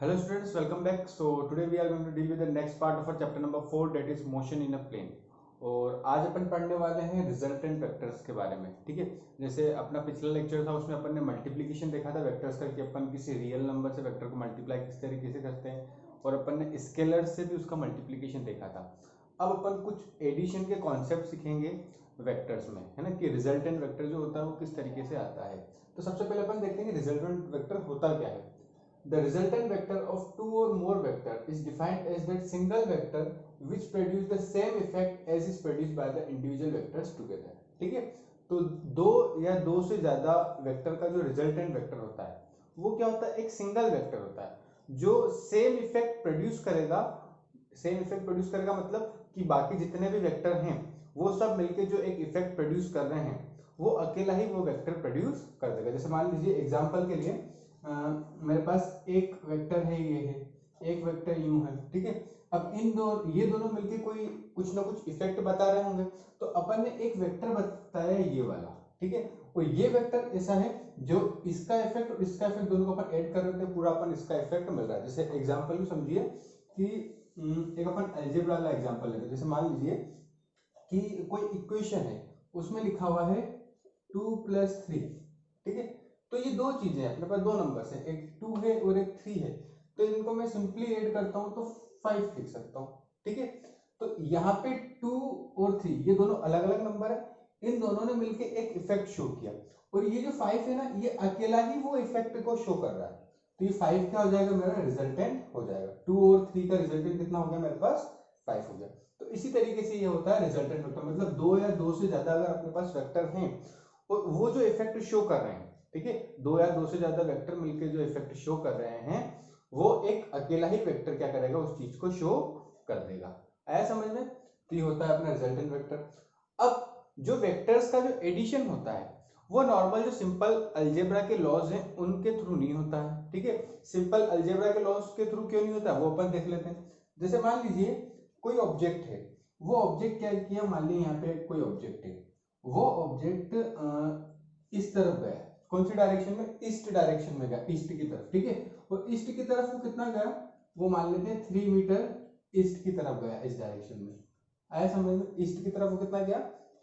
Hello students, welcome back. So today we are going to deal with the next part of our chapter number 4, that is motion in a plane. और आज अपन पढ़ने वाले हैं resultant vectors के बारे में. ठीक है, जैसे अपना पिछला लेक्चर था उसमें अपन ने मल्टीप्लिकेशन देखा था वेक्टर्स का कि अपन किसी रियल नंबर से वेक्टर को मल्टीप्लाई किस तरीके से करते हैं, और अपन ने स्केलर से भी उसका मल्टीप्लिकेशन देखा था. अब अपन कुछ एडिशन के कॉन्सेप्ट सीखेंगे वेक्टर्स में, है ना, कि रिजल्टेंट वेक्टर जो होता है वो किस तरीके से आता है. तो सबसे पहले अपन देखते हैं कि रिजल्टेंट वेक्टर होता क्या है. The resultant vector of two or more vector is defined as that single vector which produce the same effect as is produced by the individual vectors together. ठीक है, तो दो या दो से ज्यादा वेक्टर का जो रिजल्टेंट वेक्टर होता है वो क्या होता है, एक सिंगल वेक्टर होता है जो सेम इफेक्ट प्रोड्यूस करेगा. सेम इफेक्ट प्रोड्यूस करेगा मतलब कि बाकी जितने भी वेक्टर हैं वो सब मिलके जो एक इफेक्ट प्रोड्यूस कर रहे हैं वो अकेला ही वो वेक्टर प्रोड्यूस कर देगा. जैसे मान लीजिए एग्जांपल के लिए मेरे पास एक वेक्टर है, ये है, एक वेक्टर यूं है. ठीक है, अब ये दोनों मिलके कोई कुछ ना कुछ इफेक्ट बता रहे होंगे, तो अपन ने एक वेक्टर बताया ये वाला. ठीक है, और ये वेक्टर ऐसा है जो इसका इफेक्ट और इसका इफेक्ट दोनों को अपन ऐड कर रहे थे, पूरा अपन इसका इफेक्ट मिल रहा है. जैसे एग्जांपल में समझिए कि एक अपन अलजेब्रा वाला एग्जांपल लेते हैं. जैसे मान लीजिए कि कोई इक्वेशन है, उसमें लिखा हुआ है 2 + 3. ठीक है, तो ये दो चीजें हैं, अपने पास दो नंबर्स हैं, एक 2 है और एक 3 है. तो इनको मैं सिंपली ऐड करता हूं तो 5 लिख सकता हूं. ठीक है, तो यहाँ पे 2 और 3 ये दोनों अलग अलग नंबर है, इन दोनों ने मिलके एक इफेक्ट शो किया, और ये जो 5 है ना ये अकेला ही वो इफेक्ट को शो कर रहा है. तो ये 5 क्या हो जाएगा, मेरा रिजल्टेंट हो जाएगा. 2 और 3 का रिजल्टेंट कितना हो गया, मेरे पास 5 हो गया. तो इसी तरीके से ये होता है रिजल्टेंट वेक्टर, मतलब दो या दो से ज्यादा अगर अपने पास वेक्टर हैं और वो जो इफेक्ट शो कर रहे हैं, ठीक है, दो या दो से ज्यादा वेक्टर मिलकर जो इफेक्ट शो कर रहे हैं वो एक अकेला ही वेक्टर क्या करेगा, उस चीज को शो कर देगा. आया समझ में? तो ये होता है अपना रिजल्टेंट वेक्टर. अब जो वेक्टर्स का जो एडिशन होता है वो नॉर्मल जो सिंपल अलजेब्रा के लॉज हैं उनके थ्रू नहीं होता है. ठीक है, सिंपल अलजेब्रा के लॉज के थ्रू क्यों नहीं होता वो अपन देख लेते हैं. जैसे मान लीजिए कोई ऑब्जेक्ट है, वो ऑब्जेक्ट क्या किया, मान लीजिए यहाँ पे कोई ऑब्जेक्ट है, वो ऑब्जेक्ट इस तरफ गया. कौन सी डायरेक्शन में, ईस्ट डायरेक्शन में गया, ईस्ट की तरफ. ठीक है, और ईस्ट की तरफ वो कितना गया, वो मान लेते हैं 3 मीटर ईस्ट की तरफ गया, इस डायरेक्शन में. आया समझ में? ईस्ट की तरफ वो कितना गया,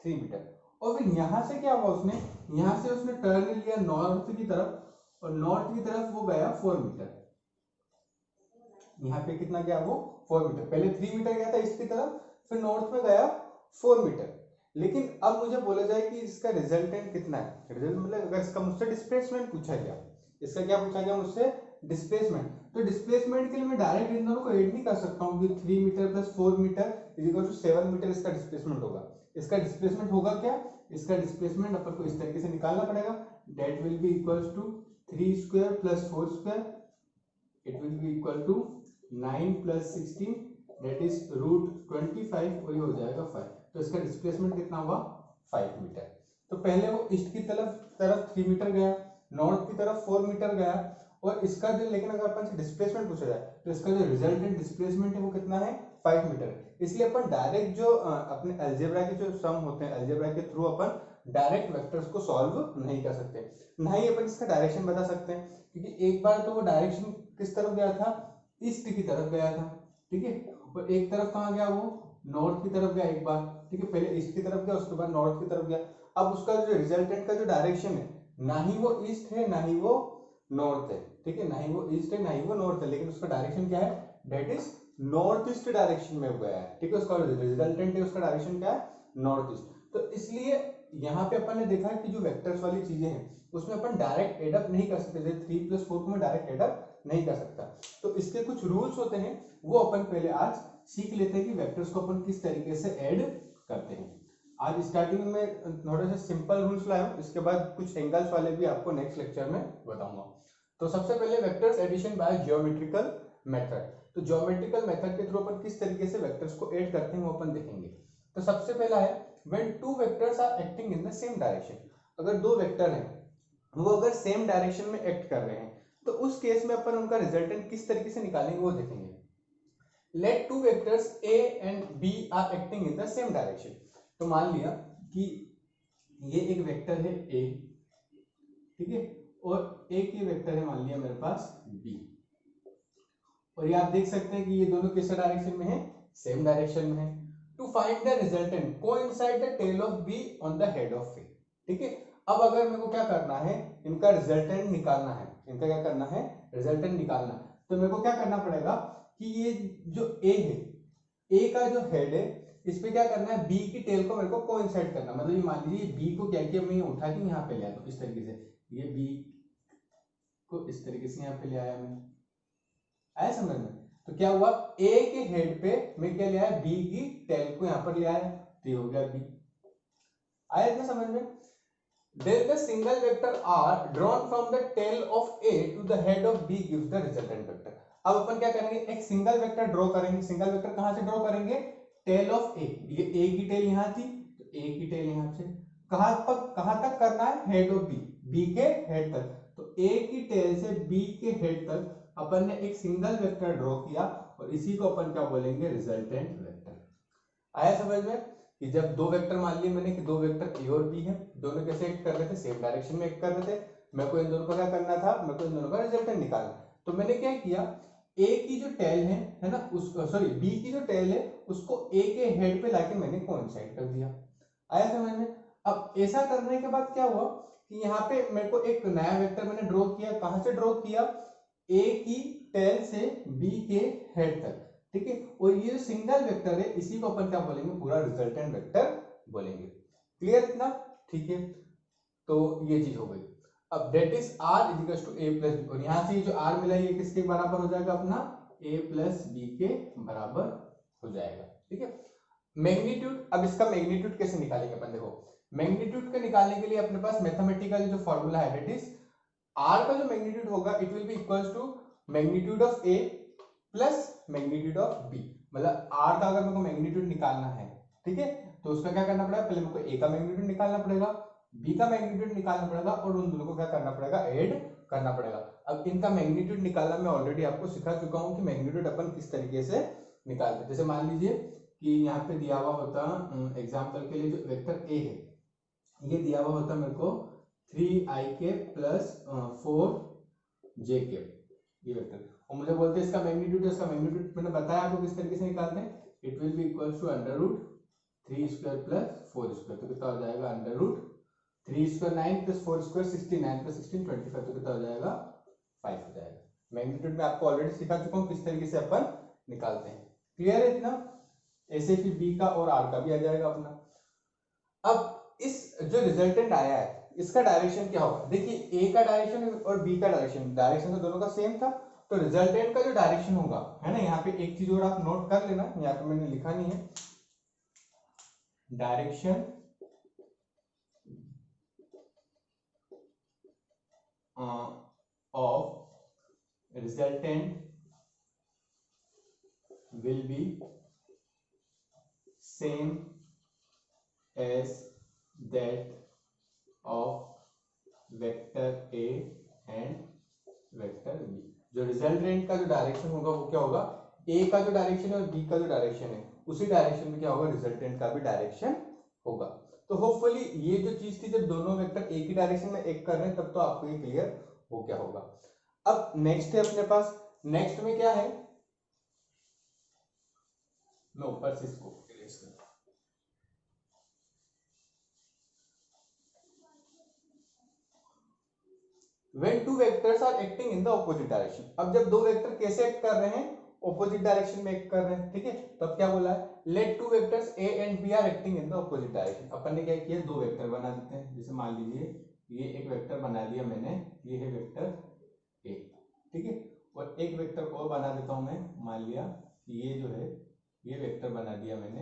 3 मीटर. और फिर यहां से क्या हुआ, उसने यहां से उसने टर्न लिया नॉर्थ की तरफ, और नॉर्थ की तरफ वो गया 4 मीटर. यहाँ पे कितना गया, वो 4 मीटर. पहले 3 मीटर गया था ईस्ट की तरफ, फिर नॉर्थ में गया 4 मीटर. लेकिन अब मुझे बोला जाए कि इसका रिजल्टेंट कितना है. रिजल्ट मतलब अगर इसका मुझसे डिस्प्लेसमेंट पूछा गया, इसका क्या पूछा गया मुझसे, डिस्प्लेसमेंट. तो डिस्प्लेसमेंट के लिए मैं डायरेक्ट इन दोनों को ऐड नहीं कर सकता हूँ कि 3 मीटर + 4 मीटर = 7 मीटर इसका डिस्प्लेसमेंट होगा. इसका डिस्प्लेसमेंट होगा क्या, इसका डिस्प्लेसमेंट अपन को इस तरीके से निकालना पड़ेगा. That will be equals to 3² + 4², it will be equal to 9 + 16 that is √25, और ये हो जाएगा 5. तो इसका डिस्प्लेसमेंट कितना हुआ, 5 मीटर. तो पहले वो ईस्ट की तरफ 3 मीटर गया, नॉर्थ की तरफ 4 मीटर गया, और इसका जो, लेकिन अगर अपन से डिस्प्लेसमेंट पूछा जाए तो इसका जो रिजल्टेंट डिस्प्लेसमेंट है वो कितना है, 5 मीटर. इसलिए अपन डायरेक्ट जो अपने अलजेब्रा के जो सम होते हैं, अलजेब्रा के थ्रू अपन डायरेक्ट वेक्टर्स को सॉल्व नहीं कर सकते, ना ही अपन इसका डायरेक्शन बता सकते हैं, क्योंकि एक बार तो वो डायरेक्शन किस तरफ गया था, ईस्ट की तरफ गया था. ठीक है, और एक तरफ कहाँ गया, वो नॉर्थ की तरफ गया एक बार. ठीक है, पहले ईस्ट की तरफ गया, उसके बाद नॉर्थ की तरफ गया. अब उसका जो रिजल्टेंट का जो डायरेक्शन है, ना ही वो ईस्ट है ना ही वो नॉर्थ है. ठीक है, ना ही वो ईस्ट है ना ही वो नॉर्थ है, लेकिन उसका डायरेक्शन क्या है, that is north east direction में गया है. ठीक है, उसका रिजल्टेंट है, उसका डायरेक्शन क्या है, नॉर्थ ईस्ट. तो इसलिए यहाँ पे अपन ने देखा कि जो वेक्टर्स वाली चीजें हैं उसमें अपन डायरेक्ट एडअप नहीं कर सकते. जैसे 3 + 4 को मैं डायरेक्ट एडअप नहीं कर सकता. तो इसके कुछ रूल्स होते हैं, वो अपन पहले आज सीख लेते हैं कि वेक्टर्स को अपन किस तरीके से ऐड करते हैं. आज स्टार्टिंग में थोड़े से सिंपल रूल्स लाया हूं, इसके बाद कुछ एंगल्स वाले भी आपको नेक्स्ट लेक्चर में बताऊंगा. तो सबसे पहले vectors addition by geometrical method. तो ज्योमेट्रिकल मेथड के थ्रू अपन किस तरीके से वेक्टर्स को ऐड करते हैं वो अपन देखेंगे. तो सबसे पहला है when two vectors are acting in the same direction. अगर दो वेक्टर हैं वो अगर सेम डायरेक्शन में एक्ट कर रहे हैं तो उस केस में अपन उनका रिजल्टेंट किस तरीके से निकालेंगे वो देखेंगे. Let two vectors a and b are acting in the same direction. तो मान लिया कि ये एक वेक्टर है a, ठीक है, और एक ये वेक्टर है मान लिया मेरे पास b. और ये आप देख सकते हैं कि ये दोनों किस डायरेक्शन में है, सेम डायरेक्शन में है। To find the resultant coincide the tail of B on the head of A. ठीक है, अब अगर मेरे को क्या करना है, इनका रिजल्टेंट निकालना है, इनका क्या करना है, रिजल्टेंट निकालना, तो मेरे को क्या करना पड़ेगा कि ये जो ए है, ए का जो हेड है इस पे क्या करना है, बी की टेल को मेरे को कोइंसाइड करना, मतलब ये मान लीजिए बी को क्या किया, मैं उठा के यहाँ पे ले आया, तो इस तरीके से ये बी को इस तरीके से यहाँ पे ले आया मैं, आया समझ में। तो क्या हुआ, ए के हेड पे मैं क्या ले आया, बी की टेल को यहाँ पर ले आया, तो ये हो गया बी। आया इतना समझ में। Then the single vector r drawn from the tail of A to the head of B gives the resultant vector। अब अपन क्या करेंगे, एक सिंगल वेक्टर ड्रॉ करेंगे। सिंगल वेक्टर कहां से ड्रॉ करेंगे, टेल ऑफ ए, ये ए की टेल यहां थी, तो ए की टेल यहां से कहां तक करना है, हेड ऑफ बी, बी के हेड तक। तो ए की टेल से बी के हेड तक अपन ने एक सिंगल वेक्टर ड्रॉ किया, और इसी को अपन क्या बोलेंगे, रिजल्टेंट वेक्टर। आया समझ में कि जब दो वेक्टर मान लिए मैंने कि दो वेक्टर ए और बी है, दोनों कैसे एक्ट कर रहे थे, सेम डायरेक्शन में एक्ट कर रहे थे, मेरे को इन दोनों का क्या करना था, मेरे को इन दोनों का रिजल्टेंट निकालना। तो मैंने क्या किया, ए की जो टेल है ना, उसको सॉरी बी की जो टेल है उसको ए के हेड पे लाके मैंने कोइंसाइड कर दिया। आया समझ में। अब ऐसा करने के बाद क्या हुआ कि यहाँ पे मेरे को एक नया वेक्टर मैंने ड्रॉ किया, कहां से ड्रॉ किया, ए की टेल से बी के हेड तक। ठीक है, और ये जो सिंगल वेक्टर है इसी को अपन क्या बोलेंगे, पूरा रिजल्टेंट वेक्टर बोलेंगे। क्लियर इतना, ठीक है, तो ये चीज हो गई। अब that is R is equal to A plus B, और यहां से ये जो आर मिला ये किसके बराबर हो जाएगा, अपना ए प्लस बी के बराबर हो जाएगा। ठीक है, मैग्नीट्यूड, अब इसका मैग्नीट्यूड कैसे निकालेंगे अपन, देखो मैग्नीट्यूड को निकालने के लिए अपने पास मैथमेटिकल जो फॉर्मूला है दैट इज आर का जो मैग्नीट्यूड होगा it will be equals to magnitude of A plus magnitude of B. मतलब आर का अगर मेरे को मैग्नीट्यूड निकालना है, ठीक है, तो उसका क्या करना पड़ेगा, पहले मेरे को ए का मैग्नीट्यूड निकालना पड़ेगा, बी का मैग्नीट्यूड निकालना पड़ेगा, और उन दोनों को क्या करना पड़ेगा, ऐड करना पड़ेगा। अब इनका मैग्नीट्यूड निकालना मैं ऑलरेडी आपको सिखा चुका हूं कि मैग्नीट्यूड अपन किस तरीके से निकालते हैं। जैसे मान लीजिए कि यहाँ पे दिया हुआ होता, एग्जाम्पल के लिए जो वेक्टर ए है ये दिया हुआ होता मेरे को 3i प्लस 4j, ये वेक्टर, और मुझे बोलते हैं इसका मैग्नीट्यूड, इसका मैग्नीट्यूड मैंने बताया आपको किस तरीके से निकालते हैं, it will be equals to under root 3 square plus 4 square, तो कितना हो जाएगा, under root 3 square 9 plus 4 square 16, 9 plus 16 25, तो कितना हो जाएगा 5 हो जाएगा। मैग्नीट्यूड में आपको ऑलरेडी सिखा चुका हूँ किस तरीके से अपन निकालते हैं। क्लियर है इतना, ऐसे फिर बी का और आर का भी आ जाएगा अपना। अब इस जो रिजल्टेंट आया है इसका डायरेक्शन क्या होगा, देखिए ए का डायरेक्शन और बी का डायरेक्शन तो दोनों का सेम था, तो रिजल्टेंट का जो डायरेक्शन होगा है ना, यहाँ पे एक चीज और आप नोट कर लेना, यहाँ पे मैंने लिखा नहीं है, direction of resultant will be same as that of vector A and vector B. जो रिजल्टेंट का जो डायरेक्शन होगा वो क्या होगा, ए का जो डायरेक्शन है और बी का जो डायरेक्शन है उसी डायरेक्शन में क्या होगा, रिजल्टेंट का भी डायरेक्शन होगा। तो होपफुली ये जो चीज थी, जब दोनों वेक्टर एक ही डायरेक्शन में एक कर रहे हैं तब तो आपको ये क्लियर हो क्या होगा। अब नेक्स्ट है अपने पास, नेक्स्ट में क्या है, मैं ऊपर से इसको इरेज करता हूं। When two vectors are acting in the opposite direction, अब जब दो वेक्टर कैसे एक्ट कर रहे हैं, ऑपोजिट डायरेक्शन में एक्ट कर रहे हैं, ठीक है, तब क्या बोला है, let two vectors A and B are acting in the opposite direction. अपन ने क्या किया, दो वेक्टर बना देते हैं, जैसे मान लीजिए ये एक वेक्टर बना लिया मैंने, ये है वेक्टर ए, ठीक है, और एक वेक्टर और बना देता हूं मैं, मान लिया ये जो है ये वेक्टर बना दिया मैंने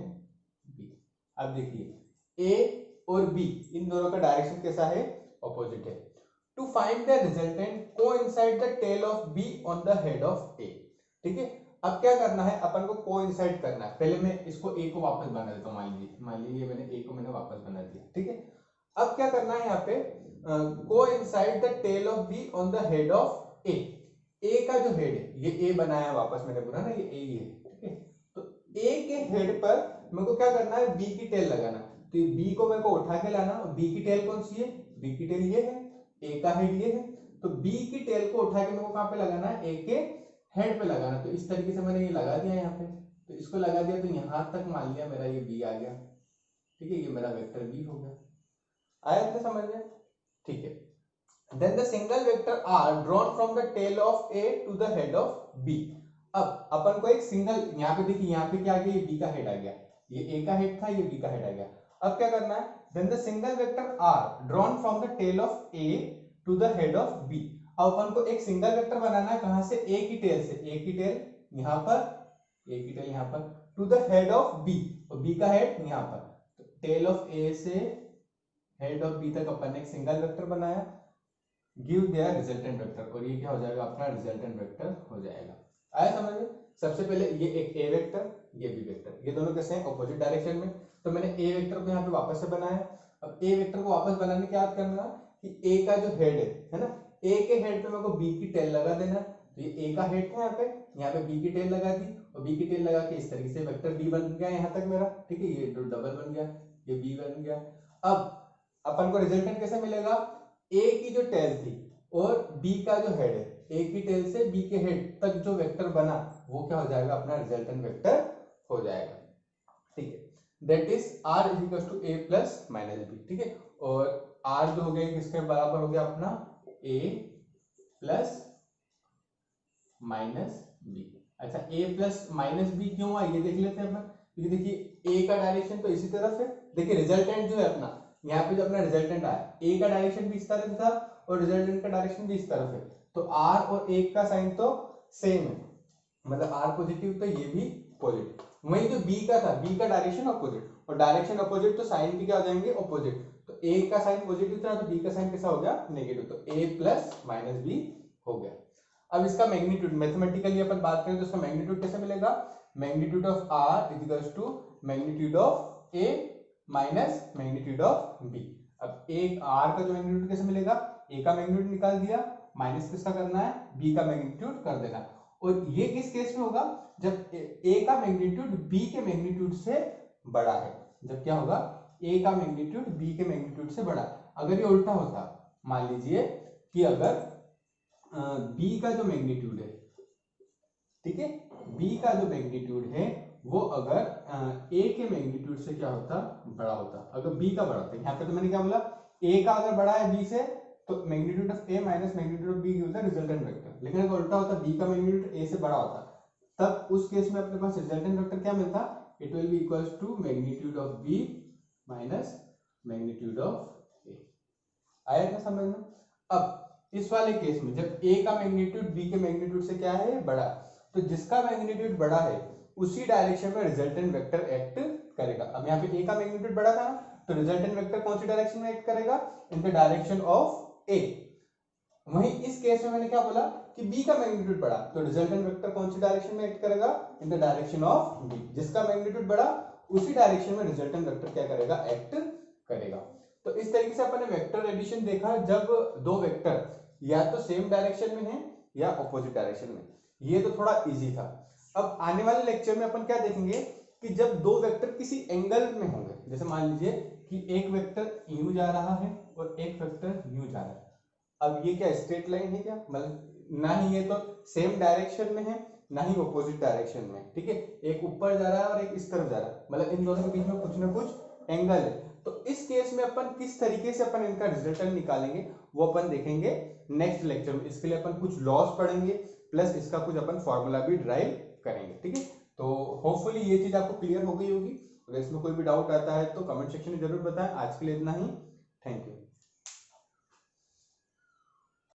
बी। अब देखिए ए और बी इन दोनों का डायरेक्शन कैसा है, ऑपोजिट है। To find the resultant coincide the tail of B on the head of A, ठीक है। अब क्या करना है, अपन को कोइंसाइड करना है, पहले मैं इसको ए को वापस बना देता हूं, मान लीजिए मैंने ए को मैंने वापस बना दिया, ठीक है। अब क्या करना है यहाँ पे, coincide the tail of B on the head of A, A का जो हेड है ये ए बनाया वापस मैंने बोला ना, ये ए ही है, ठीक है। तो ए के हेड पर मेरे को क्या करना है, बी की टेल लगाना, तो ये बी को मेरे को उठा के लाना, और बी की टेल कौन सी है, बी की टेल ये है, ए का हेड ये है, तो बी की टेल को उठा के मेरे को कहां पे लगाना है, ए के हेड पे लगाना, तो इस तरीके से मैंने ये लगा दिया यहाँ पे, तो इसको लगा दिया तो यहाँ तक मान लिया मेरा ये बी आ गया, ठीक है, ये मेरा वेक्टर बी हो गया। आया इतना समझ में? ठीक है। Then the single vector r drawn from the tail of A to the head of B। अब अपन को एक सिंगल, यहाँ पे देखिए यहाँ पे क्या आ गया, ये B का हेड आ गया, ये A का हेड था, ये B का हेड आ गया। अब क्या करना है, then the single vector r drawn from the tail of A to the head of B। अब अपन को एक सिंगल वेक्टर बनाना है, कहां से, A की टेल से, A की टेल यहाँ पर, A की टेल यहाँ पर, to the head of B, और B का हेड यहाँ पर, तो टेल ऑफ A से हेड ऑफ B तक अपन ने एक सिंगल वेक्टर बनाया, गिव देयर रिजल्टेंट वेक्टर, और ये क्या हो जाएगा, अपना रिजल्टेंट वेक्टर हो जाएगा। आया समझ में? सबसे पहले ये एक ए वेक्टर, ये बी वेक्टर, ये दोनों कैसे हैं, ऑपोजिट डायरेक्शन में, तो मैंने ए वेक्टर को यहाँ पे वापस से बनाया। अब ए वेक्टर को वापस बनाने क्या करना कि ए का जो हेड है ना, ए के हेड पे मेरे को बी की टेल लगा देना, तो ये ए का हेड था यहाँ पे बी की टेल लगा दी, और बी की टेल लगा के इस तरीके से वेक्टर बी बन गया यहाँ तक मेरा, ठीक है, ये डबल बन गया, ये बी बन गया। अब अपन को रिजल्टेंट कैसे मिलेगा, ए की जो टेल थी और बी का जो हेड है, ए की टेल से बी के हेड तक जो वेक्टर बना वो क्या हो जाएगा, अपना रिजल्टेंट वेक्टर हो जाएगा, ठीक है। That is r is equal to a plus minus B, ठीक है, और r जो हो गया किसके बराबर हो गया, अपना a प्लस माइनस बी। अच्छा, a प्लस माइनस बी क्यों हुआ ये देख लेते हैं अपन, क्योंकि देखिए a का डायरेक्शन तो इसी तरफ है, देखिए रिजल्टेंट जो है अपना यहाँ पे जो अपना रिजल्टेंट आया, a का डायरेक्शन भी इस तरफ था और रिजल्टेंट का डायरेक्शन भी इस तरफ है, तो r और a का साइन तो सेम है, मतलब r पॉजिटिव तो ये भी पॉजिटिव। वहीं जो b का था, b का डायरेक्शन अपोजिट, और डायरेक्शन अपोजिट तो साइन भी क्या हो जाएंगे, अपोजिट, तो a का साइन पॉजिटिव था तो b का साइन कैसा हो गया, नेगेटिव, तो a प्लस माइनस b हो गया। अब इसका मैग्नीट्यूड मैथमेटिकली अपन बात करें तो इसका मैग्नीट्यूड कैसे मिलेगा, magnitude of r is equal to magnitude of a minus magnitude of b। अब एक r का जो मैग्नीट्यूड कैसे मिलेगा, a का मैग्नीट्यूड निकाल दिया, माइनस किसका करना है, b का मैग्नीट्यूड कर देना, और ये किस केस में होगा, जब a का मैग्नीट्यूड b के मैग्नीट्यूड से बड़ा है, जब क्या होगा, a का मैग्नीट्यूड b के मैग्नीट्यूड से बड़ा। अगर ये उल्टा होता, मान लीजिए कि अगर b का जो मैग्नीट्यूड है, ठीक है, b का जो मैग्नीट्यूड है वो अगर a के मैग्नीट्यूड से क्या होता, बड़ा होता, अगर b का बड़ा होता, यहाँ पे तो मैंने क्या बोला, a का अगर बड़ा है b से तो magnitude of a minus magnitude of b होता है रिजल्टेंट वेक्टर, लेकिन अगर उल्टा होता, b का मैग्नीट्यूड a से बड़ा होता, तब उस केस में अपने पास रिजल्टेंट वेक्टर क्या मिलता, it will be equals to magnitude of b minus magnitude of a। आया क्या समझ में? अब इस वाले केस में जब a का मैग्नीट्यूड b के मैग्नीट्यूड से क्या है, बड़ा, तो जिसका मैग्नीट्यूड बड़ा है उसी डायरेक्शन में रिजल्टेंट वेक्टर एक्ट करेगा। अब यहाँ पे a का मैग्नीट्यूड बड़ा था ना, तो रिजल्टेंट वेक्टर कौन सी डायरेक्शन में एक्ट करेगा, in the direction of a। वहीं इस केस में मैंने क्या बोला कि b का मैग्नीट्यूड बड़ा, तो रिजल्टेंट वेक्टर कौन सी डायरेक्शन में एक्ट करेगा, in the direction of b। जिसका मैग्नीट्यूड बड़ा उसी डायरेक्शन में रिजल्टेंट वेक्टर क्या करेगा, एक्ट करेगा। तो इस तरीके से अपन ने वेक्टर एडिशन देखा, जब दो वेक्टर या तो सेम डायरेक्शन में है या अपोजिट डायरेक्शन में, ये तो थोड़ा इजी था। अब आने वाले लेक्चर में अपन क्या देखेंगे कि जब दो वेक्टर किसी एंगल में होंगे, जैसे मान लीजिए कि एक वेक्टर यूं जा रहा है और एक वेक्टर यूं जा रहा है, अब ये क्या स्ट्रेट लाइन है क्या, मतलब ना ही ये तो सेम डायरेक्शन में है ना ही अपोजिट डायरेक्शन में, ठीक है, एक ऊपर जा रहा है और एक इस तरफ जा रहा है, मतलब इन दोनों के बीच में कुछ ना कुछ एंगल है। तो इस केस में अपन किस तरीके से अपन इनका रिजल्टेंट निकालेंगे वो अपन देखेंगे नेक्स्ट लेक्चर में। इसके लिए अपन कुछ लॉस पढ़ेंगे प्लस इसका कुछ अपन फॉर्मूला भी ड्राइव करेंगे, ठीक है। तो होपफुली ये चीज आपको क्लियर हो गई होगी। अगर इसमें कोई भी डाउट आता है तो कमेंट सेक्शन में जरूर बताएं। आज के लिए इतना ही, थैंक यू।